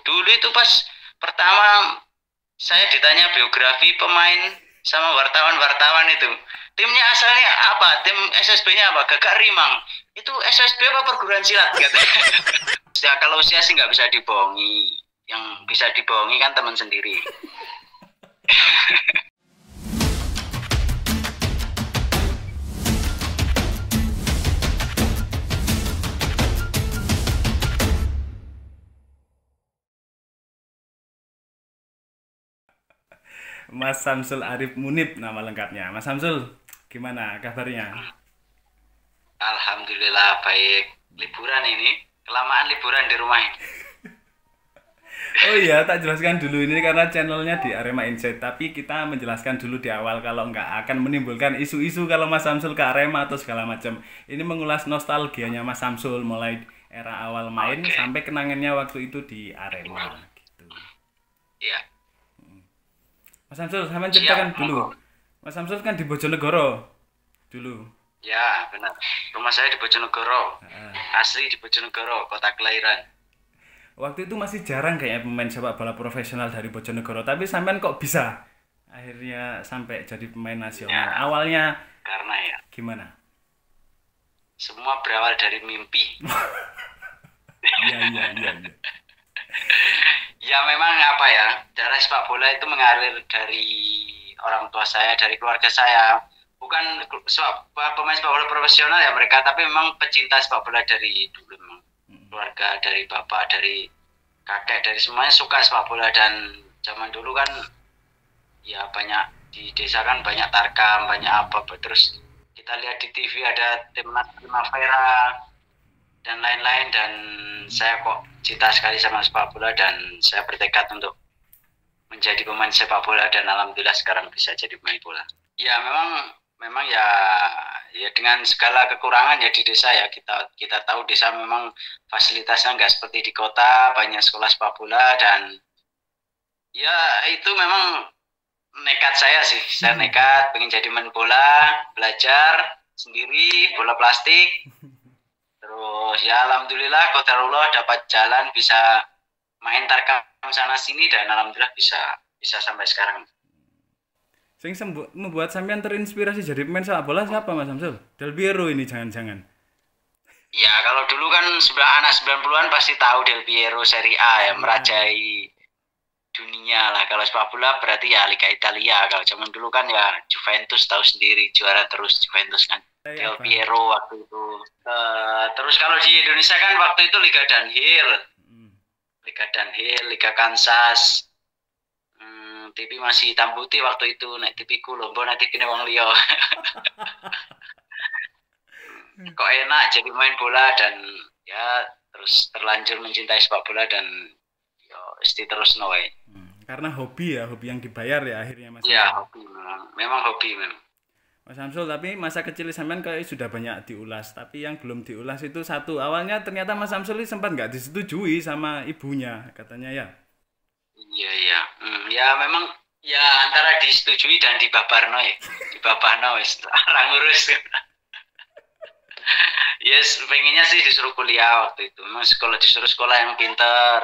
Dulu itu pas pertama saya ditanya biografi pemain sama wartawan-wartawan itu. Timnya asalnya apa? Tim SSB-nya apa? Gagak Rimang. Itu SSB apa perguruan silat katanya. Ya kalau usia sih nggak bisa dibohongi. Yang bisa dibohongi kan teman sendiri. Mas Samsul Arif Munib nama lengkapnya. Mas Samsul, gimana kabarnya? Alhamdulillah baik. Liburan ini. Kelamaan liburan di rumah ini. Oh iya, tak jelaskan dulu ini karena channelnya di Arema Insight. Tapi kita menjelaskan dulu di awal kalau nggak akan menimbulkan isu-isu kalau Mas Samsul ke Arema atau segala macam. Ini mengulas nostalgianya Mas Samsul mulai era awal main Oke. sampai kenangannya waktu itu di Arema gitu. Iya. Mas Samsul, sama Siap, ceritakan dulu. monggo. Mas Samsul kan di Bojonegoro dulu. Ya, benar. Rumah saya di Bojonegoro. Asli di Bojonegoro, kota kelahiran. Waktu itu masih jarang kayaknya pemain sepak bola profesional dari Bojonegoro, tapi sampean kok bisa akhirnya sampai jadi pemain nasional. Ya, Awalnya karena ya gimana? semua berawal dari mimpi. Iya, iya, iya, iya. Ya memang apa ya, darah sepak bola itu mengalir dari orang tua saya, dari keluarga saya. Bukan pemain sepak bola profesional ya mereka, tapi memang pecinta sepak bola dari dulu memang. Keluarga, dari bapak, dari kakek, dari semuanya suka sepak bola. Dan zaman dulu kan ya banyak di desa kan banyak tarkam, banyak apa. Terus kita lihat di TV ada timnas Primavera dan lain-lain, dan saya kok cinta sekali sama sepak bola dan saya bertekad untuk menjadi pemain sepak bola dan alhamdulillah sekarang bisa jadi pemain bola. Ya memang ya dengan segala kekurangan ya di desa ya, kita tahu desa memang fasilitasnya nggak seperti di kota, banyak sekolah sepak bola. Dan ya itu memang nekat saya sih, saya nekat pengen jadi main bola, belajar sendiri bola plastik. Terus ya alhamdulillah qadarullah dapat jalan, bisa main tarkam sana sini dan alhamdulillah bisa sampai sekarang. Sing membuat sampean terinspirasi jadi pemain sepak bola siapa Mas Samsul? Del Piero ini jangan-jangan. Ya kalau dulu kan anak 90-an pasti tahu Del Piero, Serie A ya, Iya. merajai dunia lah. Kalau sepak bola berarti ya Liga Italia. Kalau zaman dulu kan ya Juventus, tahu sendiri juara terus Juventus kan. Saya Del apa? Piero waktu itu. Terus kalau di Indonesia kan waktu itu Liga Danhill, Hmm. Liga Kansas. TV masih hitam putih waktu itu, nek TV ku lombo, nek TV wong liya. Kok enak jadi main bola dan ya terus terlanjur mencintai sepak bola dan yo mesti terus noe. Karena hobi ya, hobi yang dibayar ya akhirnya Mas Ya Samsul. hobi memang hobi memang. Mas Samsul, tapi masa kecil sampean kayak sudah banyak diulas, tapi yang belum diulas itu satu. Awalnya ternyata Mas Samsul ini sempat nggak disetujui sama ibunya, katanya ya. Iya iya. Ya memang ya antara disetujui dan dibabarno ya. Dibabahno wis ora ngurus. Yes, pengennya sih disuruh kuliah waktu itu. Memang sekolah, disuruh sekolah yang pintar.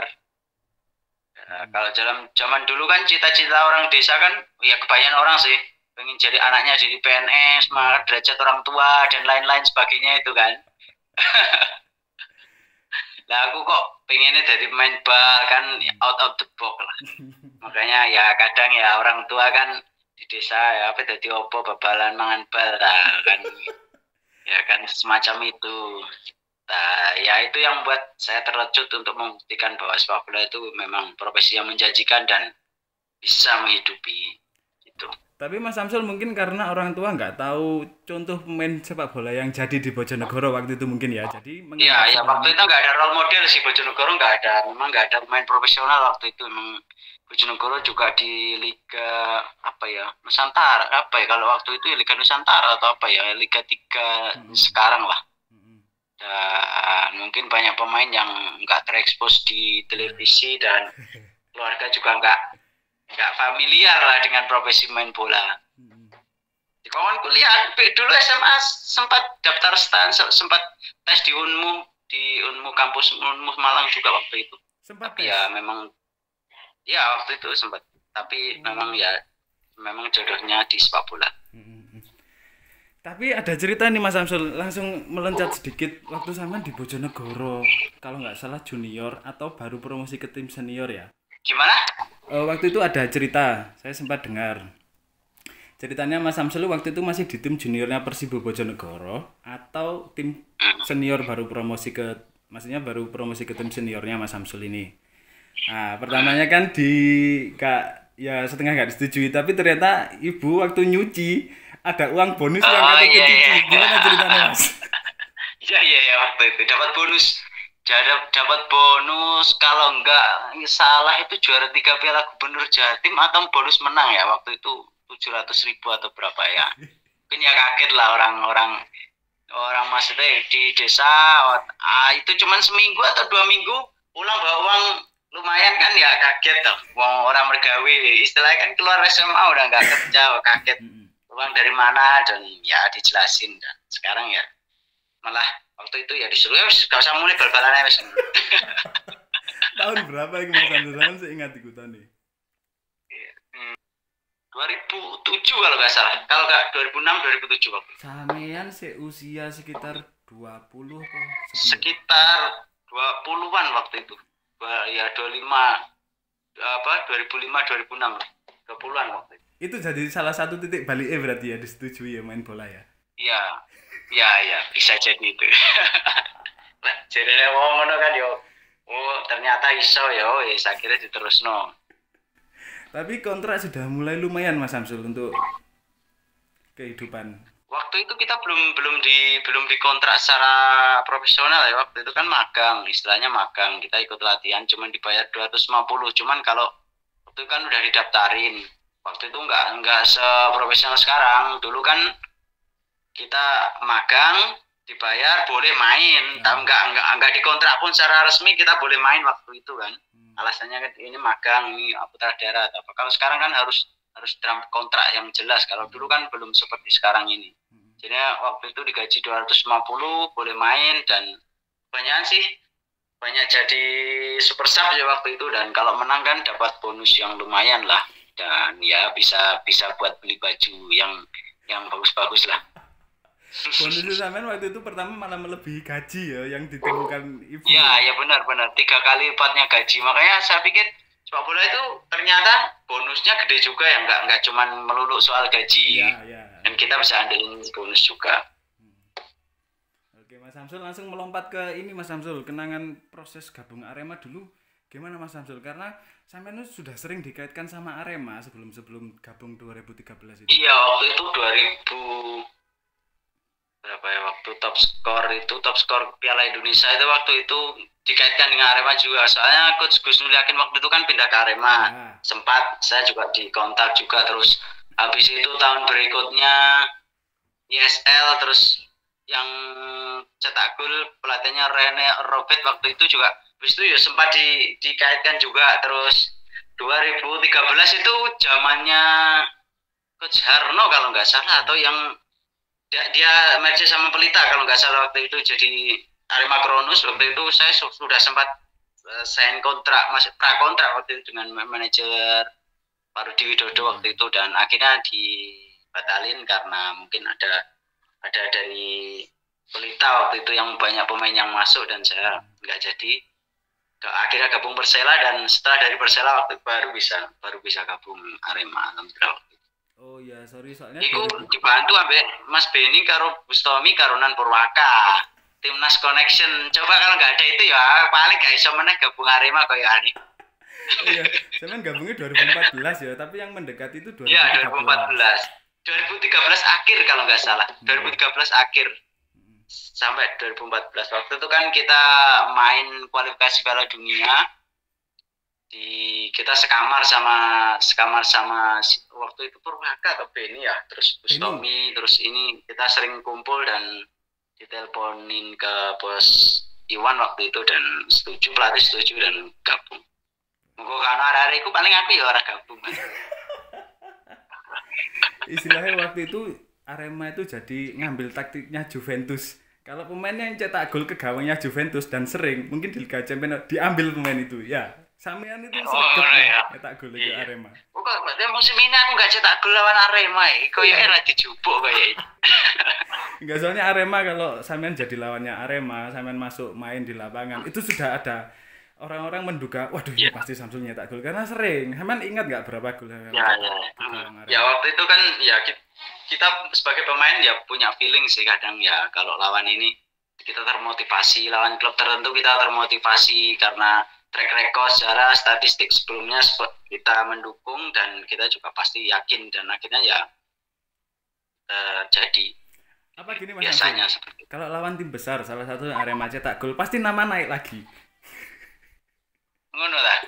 Kalau zaman dulu kan cita-cita orang desa kan, ya kebanyakan orang sih pengen jadi anaknya jadi PNS, mengangkat derajat orang tua dan lain-lain sebagainya itu kan. Lah aku kok pengennya jadi pemain bal kan, out of the box lah. Makanya ya kadang ya orang tua kan di desa ya apa jadi opo babalan mangan bal kan, ya kan semacam itu. Nah, ya itu yang buat saya terlecut untuk membuktikan bahwa sepak bola itu memang profesi yang menjanjikan dan bisa menghidupi itu. Tapi Mas Samsul mungkin karena orang tua nggak tahu contoh pemain sepak bola yang jadi di Bojonegoro waktu itu mungkin ya. Jadi Ya, menganggap ya sebelah waktu itu mata. nggak ada role model sih, Bojonegoro nggak ada, memang nggak ada pemain profesional waktu itu. Memang Bojonegoro juga di Liga apa ya, Nusantara apa ya, kalau waktu itu ya Liga Nusantara atau apa ya, Liga 3 sekarang lah. Dan mungkin banyak pemain yang nggak terekspos di televisi dan keluarga juga nggak familiar lah dengan profesi main bola. Di kawan kuliah dulu SMA sempat daftar stan, sempat tes di Unmu kampus Unmu Malang juga waktu itu. Sempat Tapi tes. ya memang ya waktu itu sempat. Tapi memang ya memang jodohnya di sepak bola. Hmm. Tapi ada cerita nih Mas Samsul, langsung meloncat sedikit waktu zaman di Bojonegoro, kalau nggak salah junior atau baru promosi ke tim senior ya. Gimana? Waktu itu ada cerita, saya sempat dengar. Ceritanya Mas Samsul waktu itu masih di tim juniornya Persibo Bojonegoro atau tim senior baru promosi ke, maksudnya baru promosi ke tim seniornya Mas Samsul ini. Nah, pertamanya kan di kak ya setengah nggak disetujui, tapi ternyata ibu waktu nyuci ada uang bonus yang Oh kata iya cuci. iya. Gimana ceritanya Mas? Iya iya ya waktu itu dapat bonus. Dapat bonus kalau enggak salah itu juara 3 Piala Gubernur Jatim atau bonus menang ya waktu itu 700.000 atau berapa ya. Mungkin ya kaget lah orang maksudnya di desa. Itu cuman seminggu atau 2 minggu pulang bawa uang lumayan kan ya kaget tuh. Uang orang mergawe istilahnya kan keluar SMA udah nggak kerja kaget uang dari mana dan ya dijelasin dan sekarang ya malah waktu itu ya disuruh ya gak usah mulai bal-balan wis. Tahun berapa itu Mas Samsul? Zaman saya ingat ikutan nih. 2007 kalau nggak salah. Kalau nggak 2006 2007 waktu. Sampean seusia sekitar 20 kok sebelum. Sekitar 20-an waktu itu. Ya 25 apa 2005 2006 20-an waktu itu. Itu jadi salah satu titik balik berarti ya disetujui ya main bola ya. Iya. Iya iya bisa jadi itu. Lah jadi wong ngono kan yo. Oh, ternyata iso yo, saya kira diterusno. Tapi kontrak sudah mulai lumayan Mas Samsul untuk kehidupan. Waktu itu kita belum dikontrak secara profesional ya. Waktu itu kan magang, istilahnya magang. Kita ikut latihan cuman dibayar 250. Cuman kalau waktu itu kan udah didaftarin. Waktu itu enggak seprofesional sekarang. Dulu kan kita magang dibayar boleh main, tapi enggak dikontrak pun secara resmi kita boleh main waktu itu kan. Alasannya kan ini magang, ini putra daerah atau apa. Kalau sekarang kan harus dalam kontrak yang jelas. Kalau dulu kan belum seperti sekarang ini. Jadi waktu itu digaji 250, boleh main dan banyak jadi super sub ya waktu itu dan kalau menang kan dapat bonus yang lumayan lah dan ya bisa buat beli baju yang bagus-bagus lah. Bonus sampean waktu itu pertama malah melebihi gaji ya yang ditemukan ibu. Ya benar 3 kali lipatnya gaji. Makanya saya pikir sepak bola itu ternyata bonusnya gede juga ya, nggak cuman melulu soal gaji. Ya. Dan kita bisa andelin bonus juga. Oke, Mas Samsul langsung melompat ke ini Mas Samsul, kenangan proses gabung Arema dulu. Gimana Mas Samsul? Karena sampean sudah sering dikaitkan sama Arema sebelum gabung 2013 itu. Iya, waktu itu 2000 berapa ya waktu top skor Piala Indonesia itu waktu itu dikaitkan dengan Arema juga soalnya Coach Gus Yakin waktu itu kan pindah ke Arema sempat saya juga dikontak juga terus habis itu tahun berikutnya ISL terus yang cetak gol pelatihnya Rene Robert waktu itu juga habis itu ya sempat dikaitkan juga terus 2013 itu zamannya Coach Harno kalau nggak salah atau yang dia merger sama Pelita kalau nggak salah waktu itu jadi Arema Kronus waktu itu saya sudah sempat sign kontrak masih prakontrak waktu itu dengan manajer Pak Rudi Widodo waktu itu dan akhirnya dibatalin karena mungkin ada dari Pelita waktu itu yang banyak pemain yang masuk dan saya nggak jadi akhirnya gabung Persela dan setelah dari Persela waktu itu baru bisa gabung Arema alhamdulillah. Oh ya, sorry soalnya iku dibantu ambek Mas Beni karo Bustomi karunan Purwaka. Timnas Connection. Coba kalau nggak ada itu ya paling gak iso meneh gabung Arema koyo ani. Iya, sampean gabungnya 2014 ya, tapi yang mendekati itu 2013. Iya, 2014. 2013 akhir kalau nggak salah. 2013 akhir. Sampai 2014. Waktu itu kan kita main kualifikasi Piala Dunia. Kita sekamar sama waktu itu Purwaka atau Beni ya terus Bustomi terus ini kita sering kumpul dan diteleponin ke bos Iwan waktu itu dan pelatih setuju dan gabung. Monggo kan arek iku paling aku ya ora gabung. Istilahnya waktu itu Arema itu jadi ngambil taktiknya Juventus Kalau pemain yang cetak gol ke gawangnya Juventus dan sering, mungkin di Liga Champions diambil pemain itu. Ya, sampean itu Oh, sregep ngono Mas, ya. cetak gol ke Iya. Arema. Oh, kok berarti musim ini aku nggak cetak gol lawan Arema ya. Kayaknya lah dijupuk kayak. Enggak, soalnya Arema kalau sampean jadi lawannya Arema, sampean masuk main di lapangan, itu sudah ada orang-orang menduga, waduh ini Iya. pasti Samsul nyetak gol karena sering. Sampean ingat nggak berapa gol yang Ya, cetak ya. di gawang Ya Arema? waktu itu kan ya kita sebagai pemain ya punya feeling sih kadang ya kalau lawan ini kita termotivasi, lawan klub tertentu kita termotivasi karena track record secara statistik sebelumnya kita mendukung dan kita juga pasti yakin dan akhirnya ya jadi Apa gini Mas Samsul? biasanya seperti itu. Kalau lawan tim besar, salah satu Arema cetak gol, pasti nama naik lagi. Ngono lah.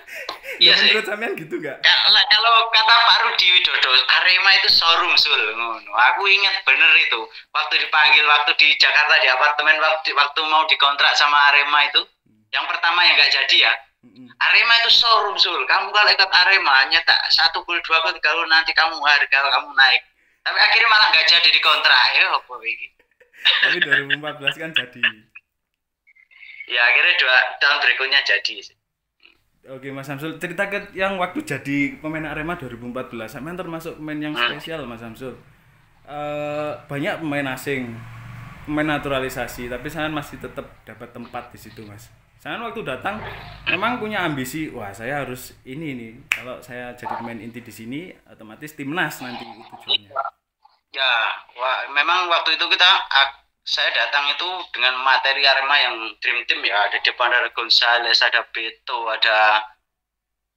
Ya Iya sih. menurut sampean gitu nggak? Kalau kata Pak Rudi Widodo, Arema itu showroom sul, ngono. Aku ingat bener itu. Waktu dipanggil, waktu di Jakarta di apartemen, waktu mau dikontrak sama Arema itu, yang pertama yang nggak jadi ya. Mm-mm. Arema itu showroom sul. Kamu kalau ikut Arema nyetak 1 gol 2 gol 3 gol nanti kamu harga kamu naik. Tapi akhirnya malah nggak jadi dikontrak ya apa ini. Tapi 2014 kan jadi. Ya akhirnya tahun berikutnya jadi. Oke Mas Samsul, cerita ke yang waktu jadi pemain Arema 2014, sampean termasuk pemain yang spesial Mas Samsul. Banyak pemain asing, pemain naturalisasi, tapi saya masih tetap dapat tempat di situ Mas. Saya waktu datang memang punya ambisi, wah saya harus ini nih. Kalau saya jadi pemain inti di sini, otomatis timnas nanti tujuannya. Ya, memang waktu itu saya datang itu dengan materi Arema yang dream team ya, ada depan ada Gonzales, ada Beto, ada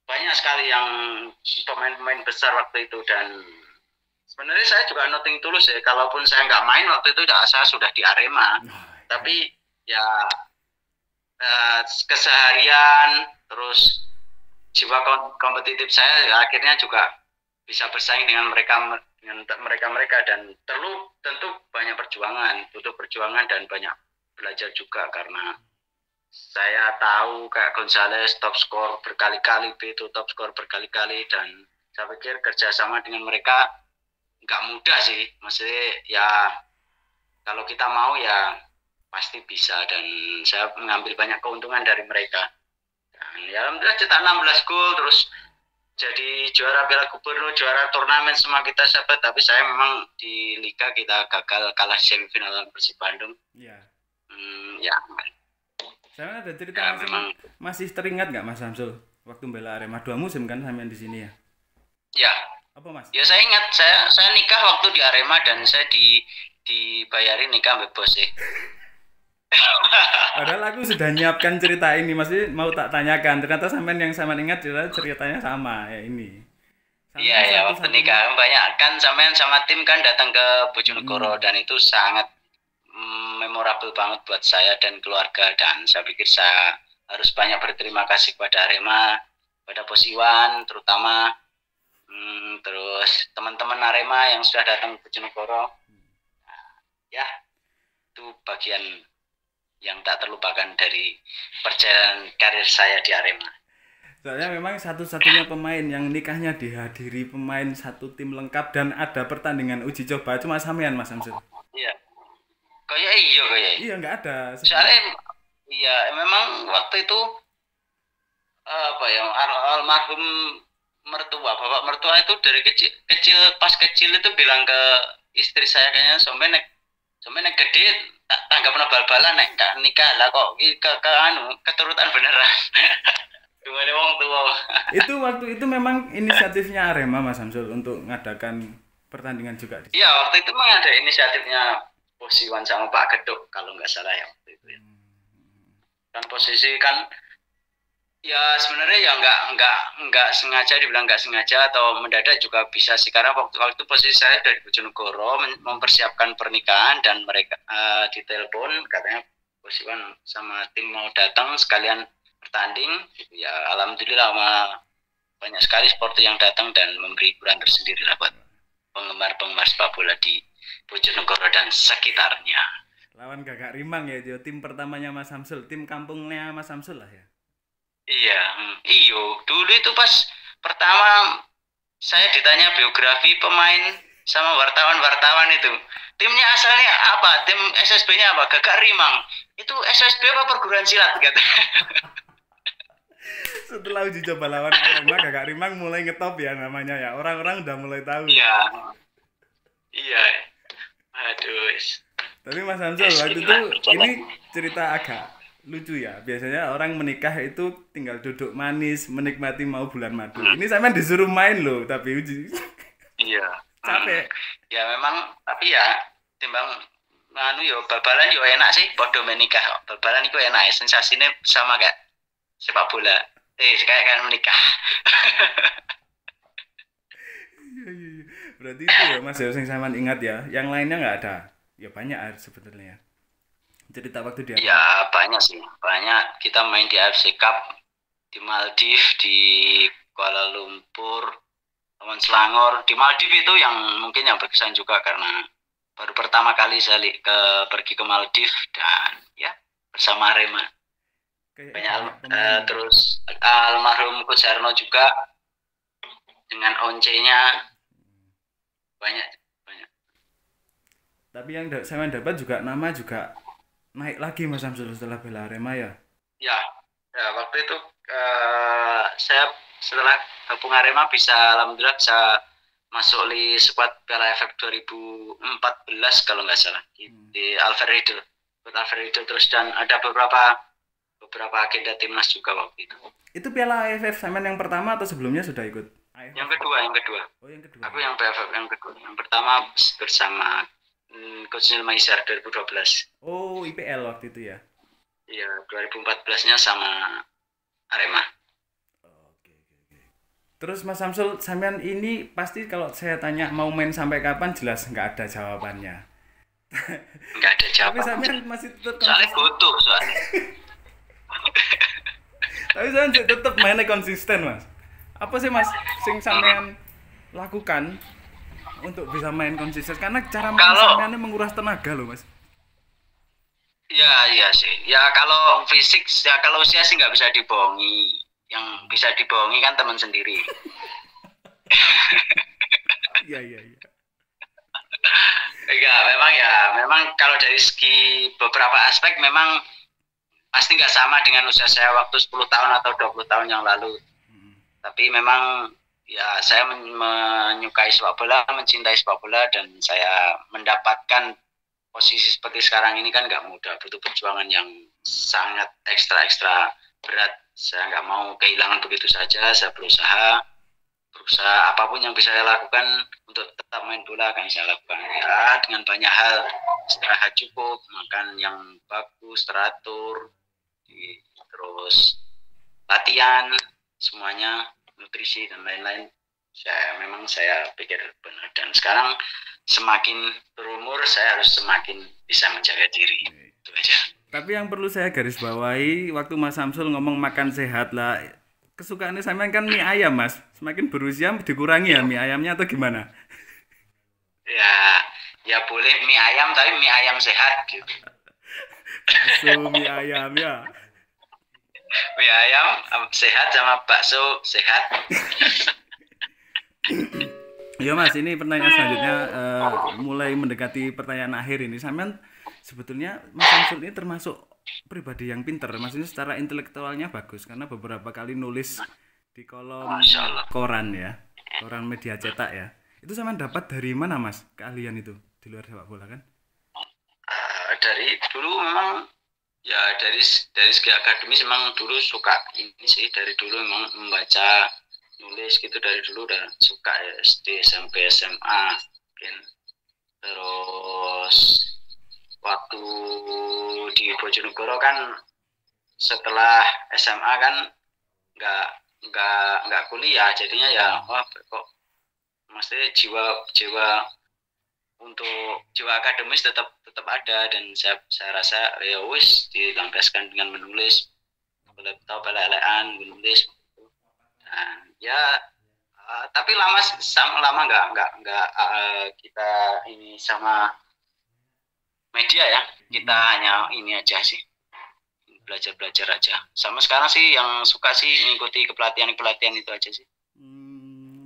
banyak sekali yang pemain-pemain besar waktu itu dan sebenarnya saya juga nothing tulus ya, kalaupun saya nggak main waktu itu saya sudah di Arema, tapi ya keseharian terus jiwa kompetitif saya ya, akhirnya juga bisa bersaing dengan mereka dan tentu banyak butuh perjuangan dan banyak belajar juga karena saya tahu kayak Gonzales top skor berkali-kali, Beto top skor berkali-kali dan saya pikir kerjasama dengan mereka nggak mudah sih, maksudnya ya kalau kita mau ya pasti bisa dan saya mengambil banyak keuntungan dari mereka dan ya alhamdulillah cetak 16 gol terus jadi juara Piala Gubernur, juara turnamen semua kita sahabat, tapi saya memang di Liga kita gagal kalah semifinal lawan Persib Bandung. Iya. Ya. Saya ada cerita Ya, memang masih teringat nggak Mas Samsul waktu bela Arema 2 musim kan sampean di sini ya? Ya. Apa Mas? Ya saya ingat saya nikah waktu di Arema dan saya dibayarin nikah sampai bos sih. Padahal aku sudah nyiapkan cerita ini, masih mau tak tanyakan. Ternyata sampean yang sampean ingat ceritanya sama ya ini. Iya ya, waktu nikah banyak kan sampean sama tim kan datang ke Bojonegoro dan itu sangat memorable banget buat saya dan keluarga dan saya pikir saya harus banyak berterima kasih kepada Arema, pada Bos Iwan terutama, terus teman-teman Arema yang sudah datang ke Bojonegoro. Ya, itu bagian yang tak terlupakan dari perjalanan karir saya di Arema. Soalnya memang satu-satunya pemain yang nikahnya dihadiri pemain satu tim lengkap dan ada pertandingan uji coba cuma sampean Mas Samsul. Iya. Kayak. Iya nggak ada. Soalnya iya memang waktu itu apa ya almarhum mertua bapak mertua itu dari pas kecil itu bilang ke istri saya kayaknya sampai gede tanggap bal-balan nek nikah lah kok keturutan beneran. Gimana wong tua. Waktu itu memang inisiatifnya Arema Mas Samsul untuk mengadakan pertandingan juga. Iya, waktu itu memang ada inisiatifnya Bos Iwan sama Pak Geduk kalau nggak salah ya waktu itu. Kan posisi kan ya sebenarnya ya nggak sengaja dibilang nggak sengaja atau mendadak juga bisa sih karena waktu itu posisi saya dari Bojonegoro mempersiapkan pernikahan dan mereka ditelepon katanya Bos Iwan sama tim mau datang sekalian bertanding ya alhamdulillah banyak sekali supporter yang datang dan memberi hiburan tersendiri lah buat penggemar sepak bola di Bojonegoro dan sekitarnya. Lawan Gagak Rimang ya, tim pertamanya Mas Samsul, tim kampungnya Mas Samsul lah ya. Iya, dulu itu pas pertama saya ditanya biografi pemain sama wartawan itu timnya asalnya apa? Tim SSB-nya apa? Gagak Rimang. Itu SSB apa perguruan silat kata. Setelah uji coba lawan Arema, Gagak Rimang mulai ngetop ya namanya ya. Orang-orang udah mulai tahu. Iya. Iya. Aduh. Tapi Mas Samsul waktu itu ini cerita agak lucu ya. Biasanya orang menikah itu tinggal duduk manis, menikmati mau bulan madu. Ini sampean disuruh main loh, tapi uji. Iya. Capek. Ya memang, tapi ya timbang nganu yo bal-balan yo enak sih, podo menikah. Bal-balan itu enak, sensasinya sama kayak sepak bola. Kayak menikah. Iya. Berarti itu ya Mas yang sampean ingat ya. Yang lainnya nggak ada. Ya banyak sebetulnya. Cerita waktu dia. Ya banyak sih, banyak. Kita main di AFC Cup di Maldives, di Kuala Lumpur, Taman Selangor. Di Maldives itu yang mungkin yang berkesan juga karena baru pertama kali saya pergi ke Maldives dan ya bersama Arema. Banyak terus almarhum Coach Harno juga dengan once-nya banyak. Tapi yang saya dapat juga nama juga naik lagi Mas Samsul setelah bela Arema ya. Ya waktu itu saya setelah gabung Arema alhamdulillah bisa masuk di squad Piala AFF 2014 kalau nggak salah di Alfred Riedel terus dan ada beberapa agenda timnas juga waktu itu. Itu Piala AFF Saman yang pertama atau sebelumnya sudah ikut? Yang kedua. Oh, yang kedua. Aku yang PFF yang kedua. Yang pertama bersama Coach Neil Maisar 2012. Oh, IPL waktu itu ya? Iya, 2014-nya sama Arema. Oke. Terus Mas Samsul, sampean ini pasti kalau saya tanya mau main sampai kapan jelas nggak ada jawabannya. Nggak ada jawaban. Tapi sampean masih tetap soalnya butuh soalnya. Tapi saya tetap mainnya konsisten Mas. Apa sih Mas sing sampean lakukan untuk bisa main konsisten? Karena cara main sampean menguras tenaga loh Mas. Iya sih. Ya kalau fisik, ya kalau usia sih nggak bisa dibohongi. Yang bisa dibohongi kan teman sendiri. Iya. Enggak, memang kalau dari segi beberapa aspek memang pasti nggak sama dengan usia saya waktu 10 tahun atau 20 tahun yang lalu. Tapi memang ya saya menyukai sepak bola, mencintai sepak bola dan saya mendapatkan posisi seperti sekarang ini kan nggak mudah, butuh perjuangan yang sangat ekstra berat. Saya nggak mau kehilangan begitu saja. Saya berusaha apapun yang bisa saya lakukan untuk tetap main bola akan saya lakukan ya dengan banyak hal, istirahat cukup, makan yang bagus, teratur, terus latihan, semuanya, nutrisi dan lain-lain. Saya pikir benar dan sekarang semakin berumur saya harus semakin bisa menjaga diri. Itu aja. Tapi yang perlu saya garis bawahi waktu Mas Samsul ngomong makan sehat lah, kesukaannya sampean kan mie ayam Mas. Semakin berusia dikurangi ya mie ayamnya atau gimana? Ya boleh mie ayam tapi mie ayam sehat gitu. Bakso mie ayam ya. Mie ayam sehat sama bakso sehat. Ya Mas, ini pertanyaan selanjutnya mulai mendekati pertanyaan akhir ini. Sampean sebetulnya Mas Samsul ini termasuk pribadi yang pinter, maksudnya secara intelektualnya bagus karena beberapa kali nulis di kolom koran ya, koran media cetak ya. Itu sampean dapat dari mana Mas keahlian itu di luar sepak bola kan? Dari dulu memang ya dari segi akademis memang dulu suka ini sih, dari dulu memang membaca, nulis gitu dari dulu udah suka ya, SD sampai SMA mungkin. Terus waktu di Bojonegoro kan setelah SMA kan nggak kuliah, jadinya ya wah kok maksudnya jiwa untuk jiwa akademis tetap ada dan saya rasa ya wis dilampiaskan dengan menulis, boleh tahu bela-belaan menulis dan ya tapi lama nggak kita ini sama media ya, kita hanya ini aja sih, belajar aja. Sama sekarang sih yang suka sih mengikuti pelatihan itu aja sih.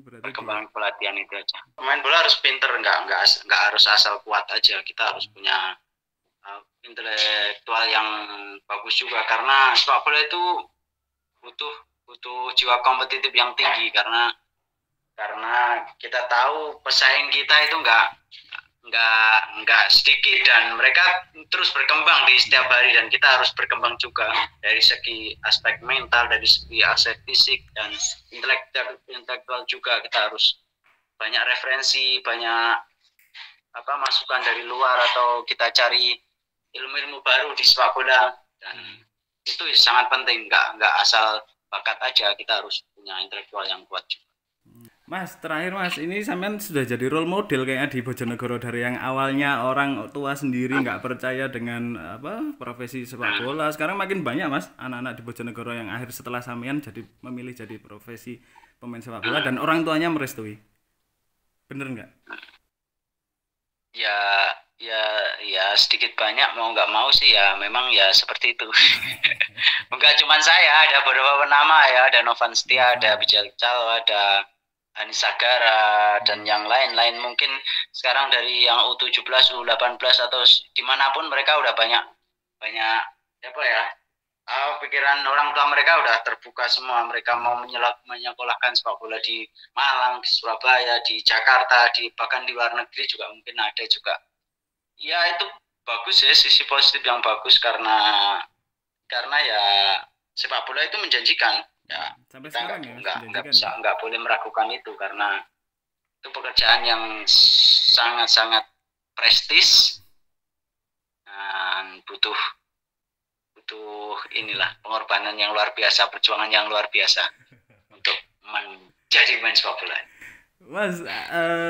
Berarti berarti perkembangan pelatihan itu aja. Pemain bola harus pinter, nggak harus asal kuat aja. Kita harus punya intelektual yang bagus juga, karena sepak bola itu butuh jiwa kompetitif yang tinggi, karena kita tahu pesaing kita itu nggak sedikit, dan mereka terus berkembang di setiap hari, dan kita harus berkembang juga dari segi aspek mental, dari segi aspek fisik dan intelektual juga. Kita harus banyak referensi, banyak masukan dari luar, atau kita cari ilmu-ilmu baru di sepak bola, dan itu sangat penting. Nggak asal bakat aja, kita harus punya intelektual yang kuat juga. Mas, terakhir Mas, ini sampean sudah jadi role model kayaknya di Bojonegoro, dari yang awalnya orang tua sendiri nggak percaya dengan profesi sepak bola. Sekarang makin banyak Mas anak-anak di Bojonegoro yang akhir setelah sampean memilih jadi profesi pemain sepak bola, dan orang tuanya merestui. Bener nggak? Ya sedikit banyak, mau nggak mau sih ya memang ya seperti itu. Enggak cuma saya, ada beberapa nama ya, ada Novan Setia, ada Bijal Calwa, ada Anissa Gara, dan yang lain-lain. Mungkin sekarang dari yang U17, U18 atau dimanapun mereka udah banyak pikiran orang tua mereka udah terbuka semua. Mereka mau menyekolahkan sepak bola di Malang, di Surabaya, di Jakarta, bahkan di luar negeri juga mungkin ada juga. Ya itu bagus ya, sisi positif yang bagus, karena ya sepak bola itu menjanjikan. Ya, sampai kita sekarang nggak boleh meragukan itu, karena itu pekerjaan yang sangat-sangat prestis dan butuh inilah pengorbanan yang luar biasa, perjuangan yang luar biasa untuk menjadi main sepak bola. Mas,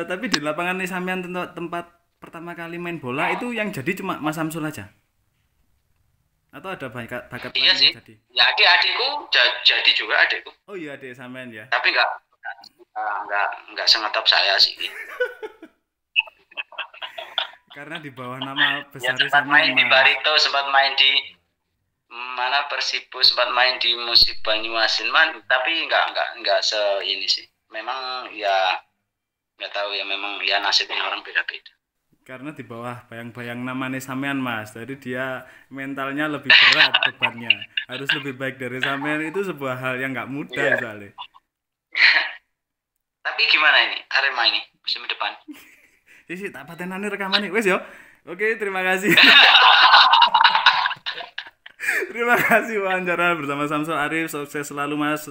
tapi di lapangan ini sampean tempat pertama kali main bola itu yang jadi cuma Mas Samsul aja? Atau ada bakat iya sih. Jadi? Ya adikku jadi juga adikku. Oh iya, adik sampean ya. Tapi nggak sengetop saya sih. Karena di bawah nama besar ya, sempat main di Barito, sempat main di Persibo, sempat main di Musik Banyuasin, tapi nggak ini sih. Memang ya nggak tahu ya, memang ya nasibnya orang beda-beda. Karena di bawah bayang-bayang namanya sampean Mas, jadi dia mentalnya lebih berat bebannya, harus lebih baik dari sampean. Itu sebuah hal yang nggak mudah soalnya. Tapi gimana ini Arema ini musim depan? Isi tak patenane rekaman nih, wes yo. Oke, terima kasih. Terima kasih wawancara bersama Samsul Arif, sukses selalu Mas.